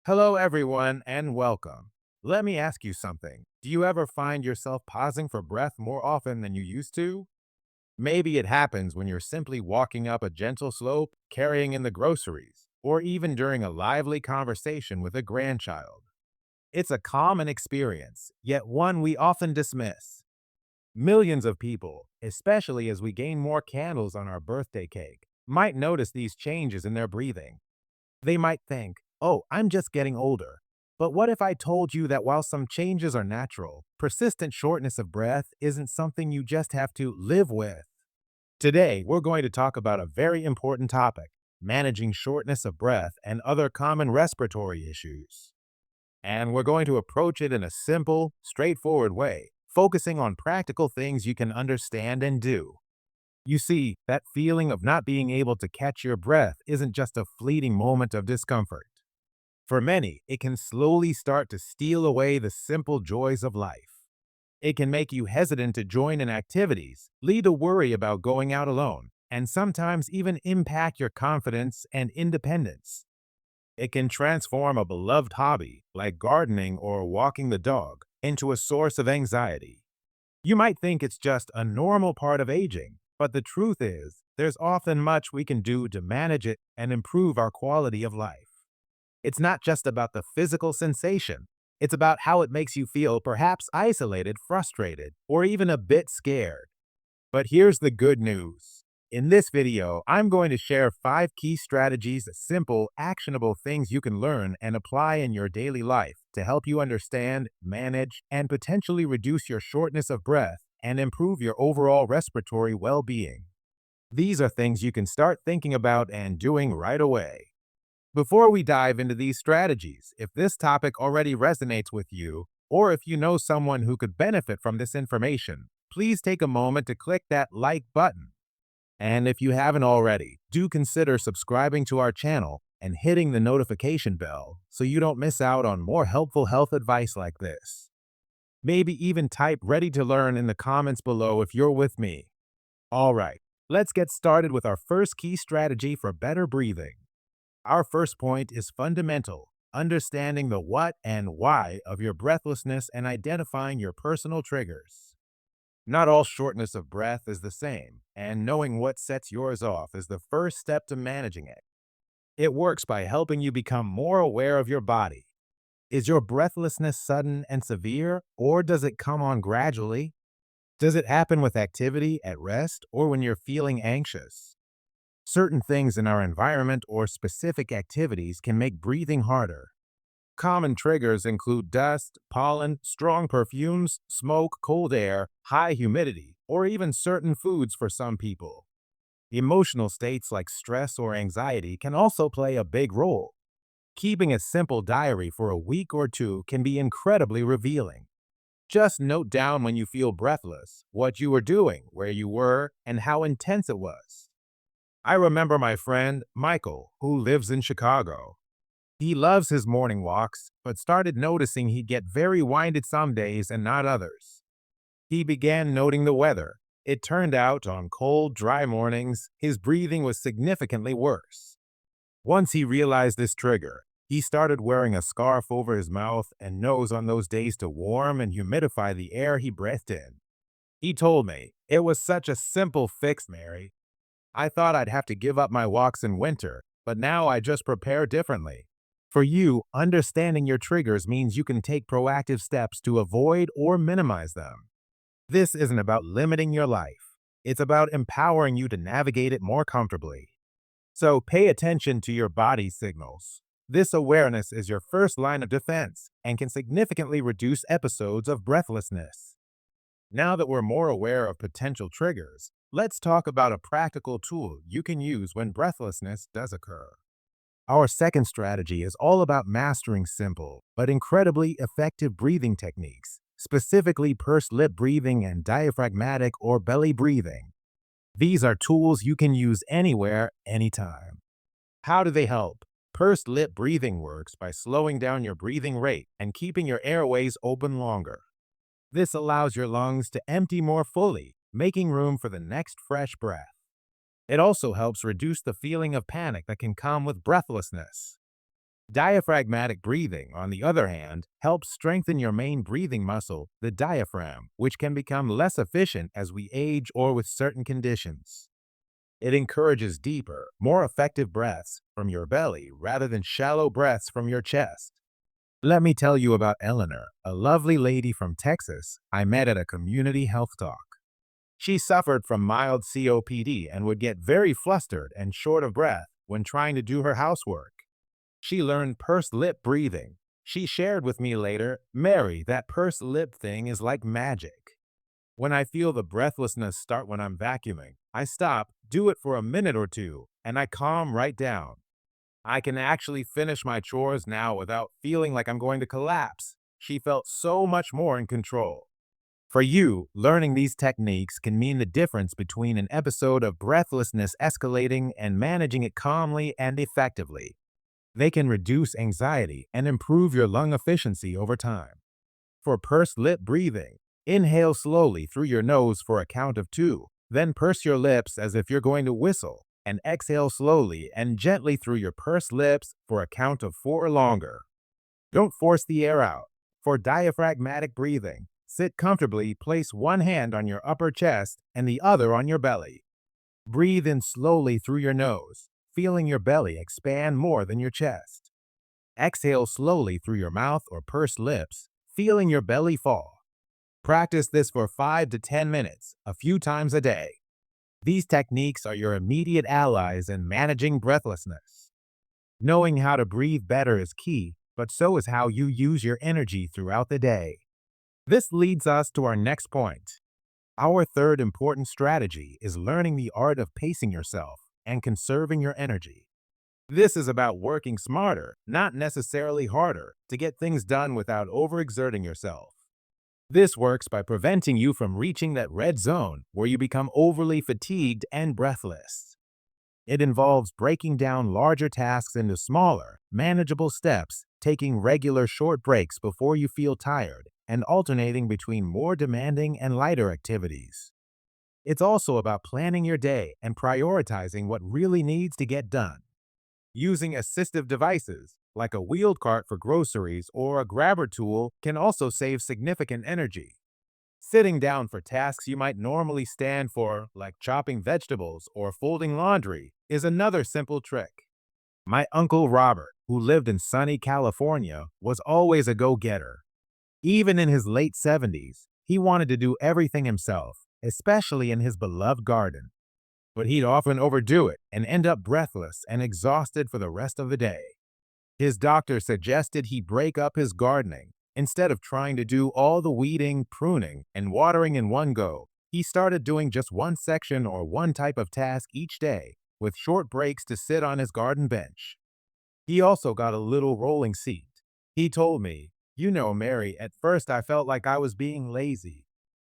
Hello, everyone, and welcome. Let me ask you something. Do you ever find yourself pausing for breath more often than you used to? Maybe it happens when you're simply walking up a gentle slope, carrying in the groceries, or even during a lively conversation with a grandchild. It's a common experience, yet one we often dismiss. Millions of people, especially as we gain more candles on our birthday cake, might notice these changes in their breathing. They might think, oh, I'm just getting older. But what if I told you that while some changes are natural, persistent shortness of breath isn't something you just have to live with? Today, we're going to talk about a very important topic: managing shortness of breath and other common respiratory issues. And we're going to approach it in a simple, straightforward way, focusing on practical things you can understand and do. You see, that feeling of not being able to catch your breath isn't just a fleeting moment of discomfort. For many, it can slowly start to steal away the simple joys of life. It can make you hesitant to join in activities, lead to worry about going out alone, and sometimes even impact your confidence and independence. It can transform a beloved hobby, like gardening or walking the dog, into a source of anxiety. You might think it's just a normal part of aging, but the truth is, there's often much we can do to manage it and improve our quality of life. It's not just about the physical sensation, it's about how it makes you feel, perhaps isolated, frustrated, or even a bit scared. But here's the good news. In this video, I'm going to share 5 key strategies, simple, actionable things you can learn and apply in your daily life to help you understand, manage, and potentially reduce your shortness of breath and improve your overall respiratory well-being. These are things you can start thinking about and doing right away. Before we dive into these strategies, if this topic already resonates with you, or if you know someone who could benefit from this information, please take a moment to click that like button. And if you haven't already, do consider subscribing to our channel and hitting the notification bell so you don't miss out on more helpful health advice like this. Maybe even type ready to learn in the comments below if you're with me. All right, let's get started with our first key strategy for better breathing. Our first point is fundamental: understanding the what and why of your breathlessness and identifying your personal triggers. Not all shortness of breath is the same, and knowing what sets yours off is the first step to managing it. It works by helping you become more aware of your body. Is your breathlessness sudden and severe, or does it come on gradually? Does it happen with activity, at rest, or when you're feeling anxious? Certain things in our environment or specific activities can make breathing harder. Common triggers include dust, pollen, strong perfumes, smoke, cold air, high humidity, or even certain foods for some people. Emotional states like stress or anxiety can also play a big role. Keeping a simple diary for a week or two can be incredibly revealing. Just note down when you feel breathless, what you were doing, where you were, and how intense it was. I remember my friend, Michael, who lives in Chicago. He loves his morning walks, but started noticing he'd get very winded some days and not others. He began noting the weather. It turned out on cold, dry mornings, his breathing was significantly worse. Once he realized this trigger, he started wearing a scarf over his mouth and nose on those days to warm and humidify the air he breathed in. He told me, "It was such a simple fix, Mary. I thought I'd have to give up my walks in winter, but now I just prepare differently." For you, understanding your triggers means you can take proactive steps to avoid or minimize them. This isn't about limiting your life. It's about empowering you to navigate it more comfortably. So pay attention to your body's signals. This awareness is your first line of defense and can significantly reduce episodes of breathlessness. Now that we're more aware of potential triggers, let's talk about a practical tool you can use when breathlessness does occur. Our second strategy is all about mastering simple but incredibly effective breathing techniques, specifically pursed lip breathing and diaphragmatic or belly breathing. These are tools you can use anywhere, anytime. How do they help? Pursed lip breathing works by slowing down your breathing rate and keeping your airways open longer. This allows your lungs to empty more fully, making room for the next fresh breath. It also helps reduce the feeling of panic that can come with breathlessness. Diaphragmatic breathing, on the other hand, helps strengthen your main breathing muscle, the diaphragm, which can become less efficient as we age or with certain conditions. It encourages deeper, more effective breaths from your belly rather than shallow breaths from your chest. Let me tell you about Eleanor, a lovely lady from Texas I met at a community health talk. She suffered from mild COPD and would get very flustered and short of breath when trying to do her housework. She learned pursed lip breathing. She shared with me later, Mary, that pursed lip thing is like magic. When I feel the breathlessness start when I'm vacuuming, I stop, do it for a minute or two, and I calm right down. I can actually finish my chores now without feeling like I'm going to collapse. She felt so much more in control. For you, learning these techniques can mean the difference between an episode of breathlessness escalating and managing it calmly and effectively. They can reduce anxiety and improve your lung efficiency over time. For pursed lip breathing, inhale slowly through your nose for a count of 2, then purse your lips as if you're going to whistle, and exhale slowly and gently through your pursed lips for a count of 4 or longer. Don't force the air out. For diaphragmatic breathing, sit comfortably, place one hand on your upper chest and the other on your belly. Breathe in slowly through your nose, feeling your belly expand more than your chest. Exhale slowly through your mouth or pursed lips, feeling your belly fall. Practice this for 5 to 10 minutes, a few times a day. These techniques are your immediate allies in managing breathlessness. Knowing how to breathe better is key, but so is how you use your energy throughout the day. This leads us to our next point. Our third important strategy is learning the art of pacing yourself and conserving your energy. This is about working smarter, not necessarily harder, to get things done without overexerting yourself. This works by preventing you from reaching that red zone where you become overly fatigued and breathless. It involves breaking down larger tasks into smaller, manageable steps, taking regular short breaks before you feel tired, and alternating between more demanding and lighter activities. It's also about planning your day and prioritizing what really needs to get done. Using assistive devices, like a wheeled cart for groceries or a grabber tool, can also save significant energy. Sitting down for tasks you might normally stand for, like chopping vegetables or folding laundry, is another simple trick. My uncle Robert, who lived in sunny California, was always a go-getter. Even in his late 70s, he wanted to do everything himself, especially in his beloved garden. But he'd often overdo it and end up breathless and exhausted for the rest of the day. His doctor suggested he break up his gardening. Instead of trying to do all the weeding, pruning, and watering in one go, he started doing just one section or one type of task each day, with short breaks to sit on his garden bench. He also got a little rolling seat. He told me, "You know, Mary, at first I felt like I was being lazy,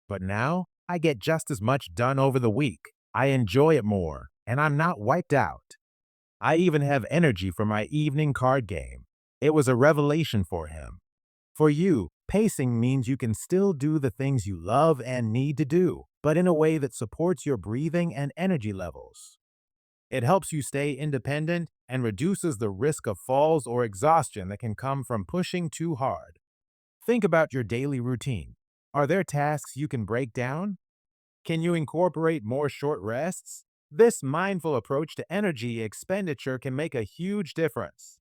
but now I get just as much done over the week. I enjoy it more, and I'm not wiped out. I even have energy for my evening card game." It was a revelation for him. For you, pacing means you can still do the things you love and need to do, but in a way that supports your breathing and energy levels. It helps you stay independent and reduces the risk of falls or exhaustion that can come from pushing too hard. Think about your daily routine. Are there tasks you can break down? Can you incorporate more short rests? This mindful approach to energy expenditure can make a huge difference.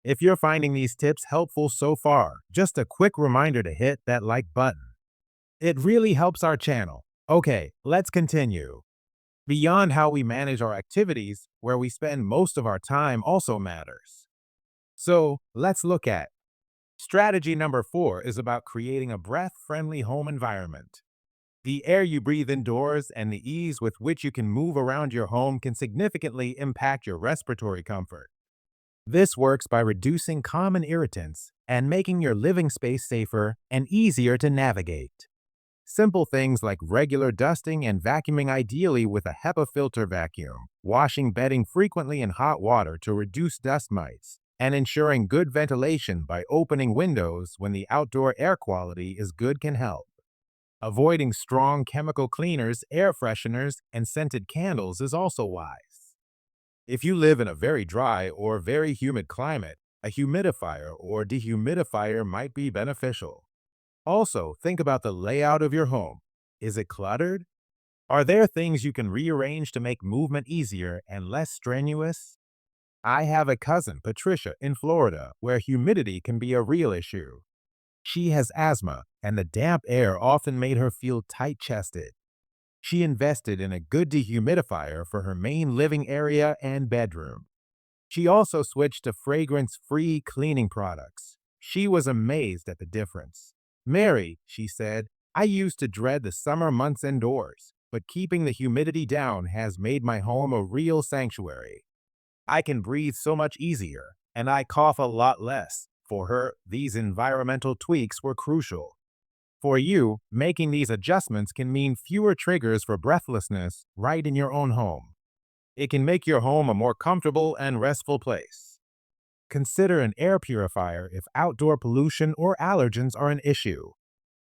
If you're finding these tips helpful so far, just a quick reminder to hit that like button. It really helps our channel. Okay, let's continue. Beyond how we manage our activities, where we spend most of our time also matters. So, let's look at strategy number 4 is about creating a breath-friendly home environment. The air you breathe indoors and the ease with which you can move around your home can significantly impact your respiratory comfort. This works by reducing common irritants and making your living space safer and easier to navigate. Simple things like regular dusting and vacuuming, ideally with a HEPA filter vacuum, washing bedding frequently in hot water to reduce dust mites, and ensuring good ventilation by opening windows when the outdoor air quality is good can help. Avoiding strong chemical cleaners, air fresheners, and scented candles is also wise. If you live in a very dry or very humid climate, A humidifier or dehumidifier might be beneficial. Also, think about the layout of your home. Is it cluttered? Are there things you can rearrange to make movement easier and less strenuous? I have a cousin, Patricia, in Florida, where humidity can be a real issue. She has asthma, and the damp air often made her feel tight chested. She invested in a good dehumidifier for her main living area and bedroom. She also switched to fragrance free cleaning products. She was amazed at the difference. Mary, she said, I used to dread the summer months indoors, but keeping the humidity down has made my home a real sanctuary. I can breathe so much easier, and I cough a lot less. For her, these environmental tweaks were crucial. For you, making these adjustments can mean fewer triggers for breathlessness right in your own home. It can make your home a more comfortable and restful place. Consider an air purifier if outdoor pollution or allergens are an issue.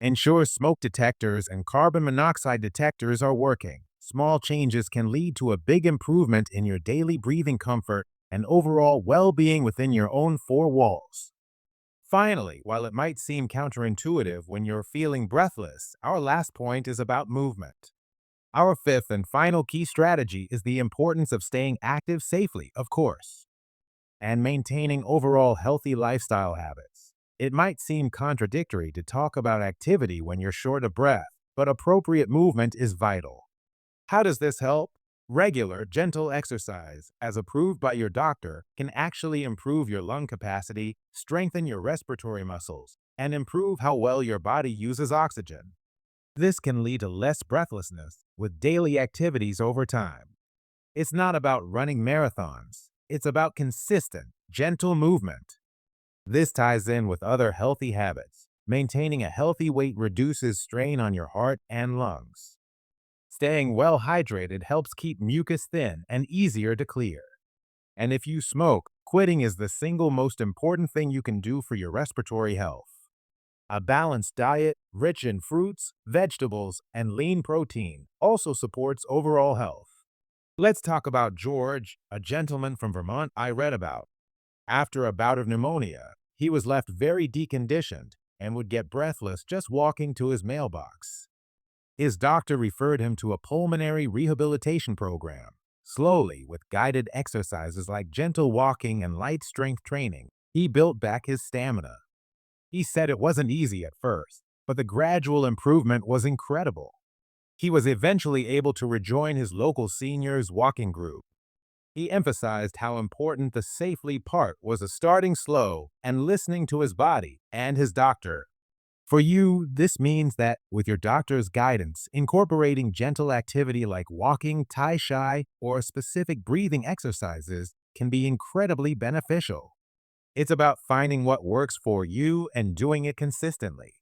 Ensure smoke detectors and carbon monoxide detectors are working. Small changes can lead to a big improvement in your daily breathing comfort and overall well-being within your own four walls. Finally, while it might seem counterintuitive when you're feeling breathless, our last point is about movement. Our fifth and final key strategy is the importance of staying active safely, of course, and maintaining overall healthy lifestyle habits. It might seem contradictory to talk about activity when you're short of breath, but appropriate movement is vital. How does this help? Regular, gentle exercise, as approved by your doctor, can actually improve your lung capacity, strengthen your respiratory muscles, and improve how well your body uses oxygen. This can lead to less breathlessness with daily activities over time. It's not about running marathons, it's about consistent, gentle movement. This ties in with other healthy habits. Maintaining a healthy weight reduces strain on your heart and lungs. Staying well hydrated helps keep mucus thin and easier to clear. And if you smoke, quitting is the single most important thing you can do for your respiratory health. A balanced diet, rich in fruits, vegetables, and lean protein, also supports overall health. Let's talk about George, a gentleman from Vermont I read about. After a bout of pneumonia, he was left very deconditioned and would get breathless just walking to his mailbox. His doctor referred him to a pulmonary rehabilitation program. Slowly, with guided exercises like gentle walking and light strength training, he built back his stamina. He said it wasn't easy at first, but the gradual improvement was incredible. He was eventually able to rejoin his local seniors walking group. He emphasized how important the safely part was of starting slow and listening to his body and his doctor. For you, this means that with your doctor's guidance, incorporating gentle activity like walking, tai chi, or specific breathing exercises can be incredibly beneficial. It's about finding what works for you and doing it consistently.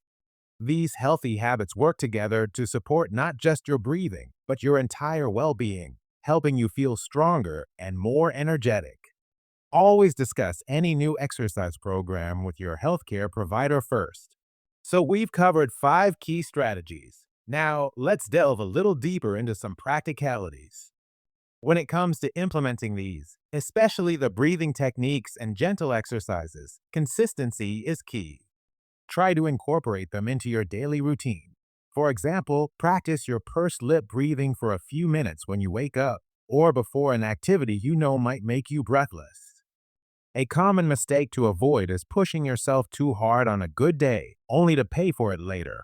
These healthy habits work together to support not just your breathing, but your entire well-being, helping you feel stronger and more energetic. Always discuss any new exercise program with your healthcare provider first. So we've covered 5 key strategies. Now, let's delve a little deeper into some practicalities. When it comes to implementing these, especially the breathing techniques and gentle exercises, consistency is key. Try to incorporate them into your daily routine. For example, practice your pursed lip breathing for a few minutes when you wake up or before an activity you know might make you breathless. A common mistake to avoid is pushing yourself too hard on a good day, only to pay for it later.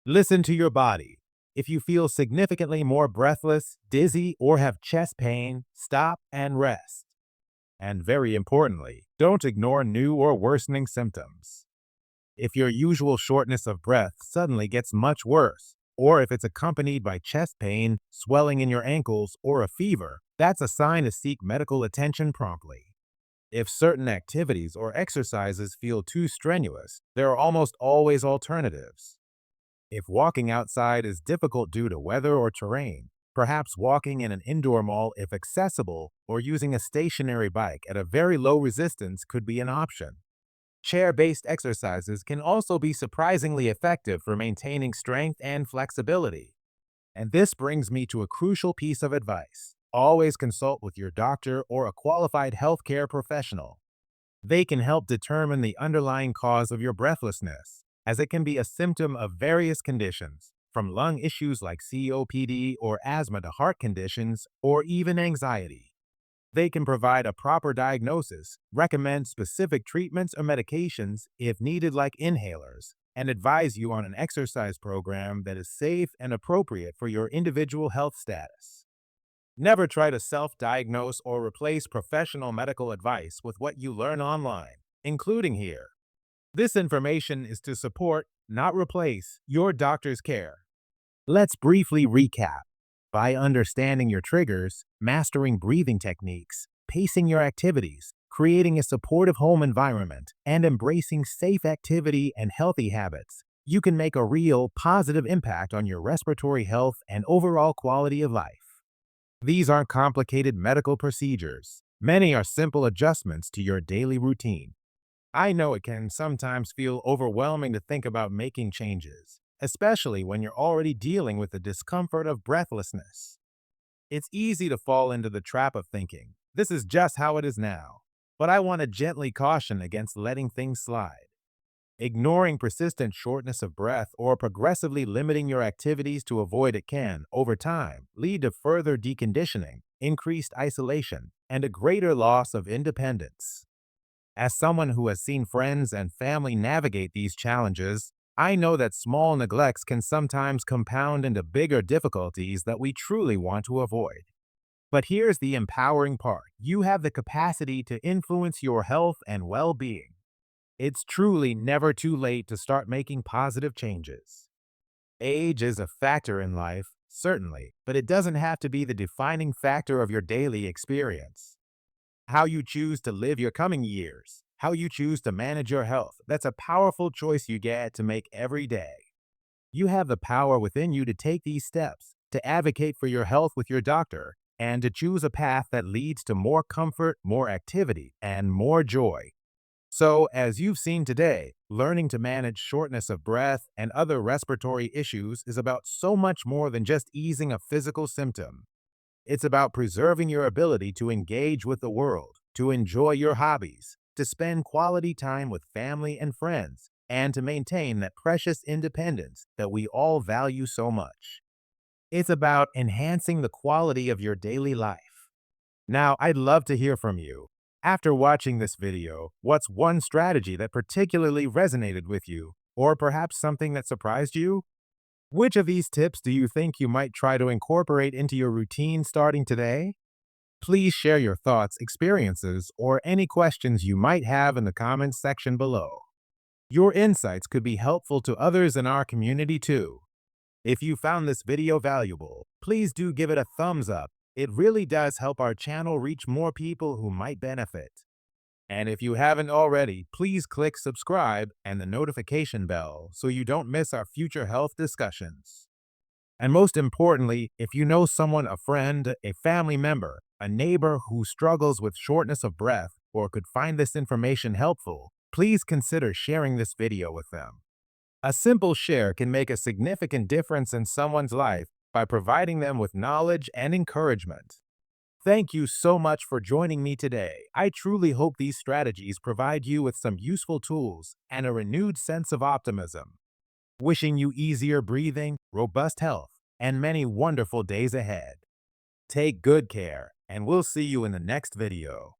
Listen to your body. If you feel significantly more breathless, dizzy, or have chest pain, stop and rest. And very importantly, don't ignore new or worsening symptoms. If your usual shortness of breath suddenly gets much worse, or if it's accompanied by chest pain, swelling in your ankles, or a fever, that's a sign to seek medical attention promptly. If certain activities or exercises feel too strenuous, there are almost always alternatives. If walking outside is difficult due to weather or terrain, perhaps walking in an indoor mall if accessible or using a stationary bike at a very low resistance could be an option. Chair-based exercises can also be surprisingly effective for maintaining strength and flexibility. And this brings me to a crucial piece of advice. Always consult with your doctor or a qualified healthcare professional. They can help determine the underlying cause of your breathlessness, as it can be a symptom of various conditions, from lung issues like COPD or asthma to heart conditions or even anxiety. They can provide a proper diagnosis, recommend specific treatments or medications if needed, like inhalers, and advise you on an exercise program that is safe and appropriate for your individual health status. Never try to self diagnose or replace professional medical advice with what you learn online, including here. This information is to support, not replace, your doctor's care. Let's briefly recap. By understanding your triggers, mastering breathing techniques, pacing your activities, creating a supportive home environment, and embracing safe activity and healthy habits, you can make a real positive impact on your respiratory health and overall quality of life. These aren't complicated medical procedures. Many are simple adjustments to your daily routine. I know it can sometimes feel overwhelming to think about making changes, especially when you're already dealing with the discomfort of breathlessness. It's easy to fall into the trap of thinking, this is just how it is now. But I want to gently caution against letting things slide. Ignoring persistent shortness of breath or progressively limiting your activities to avoid it can, over time, lead to further deconditioning, increased isolation, and a greater loss of independence. As someone who has seen friends and family navigate these challenges, I know that small neglects can sometimes compound into bigger difficulties that we truly want to avoid. But here's the empowering part. You have the capacity to influence your health and well-being. It's truly never too late to start making positive changes. Age is a factor in life, certainly, but it doesn't have to be the defining factor of your daily experience. How you choose to live your coming years, how you choose to manage your health, that's a powerful choice you get to make every day. You have the power within you to take these steps, to advocate for your health with your doctor, and to choose a path that leads to more comfort, more activity, and more joy. So, as you've seen today, learning to manage shortness of breath and other respiratory issues is about so much more than just easing a physical symptom. It's about preserving your ability to engage with the world, to enjoy your hobbies, to spend quality time with family and friends, and to maintain that precious independence that we all value so much. It's about enhancing the quality of your daily life. Now, I'd love to hear from you. After watching this video, what's one strategy that particularly resonated with you, or perhaps something that surprised you? Which of these tips do you think you might try to incorporate into your routine starting today? Please share your thoughts, experiences, or any questions you might have in the comments section below. Your insights could be helpful to others in our community too. If you found this video valuable, please do give it a thumbs up. It really does help our channel reach more people who might benefit. And if you haven't already, please click subscribe and the notification bell so you don't miss our future health discussions. And most importantly, if you know someone, a friend, a family member, a neighbor who struggles with shortness of breath or could find this information helpful, please consider sharing this video with them. A simple share can make a significant difference in someone's life by providing them with knowledge and encouragement. Thank you so much for joining me today. I truly hope these strategies provide you with some useful tools and a renewed sense of optimism. Wishing you easier breathing, robust health, and many wonderful days ahead. Take good care, and we'll see you in the next video.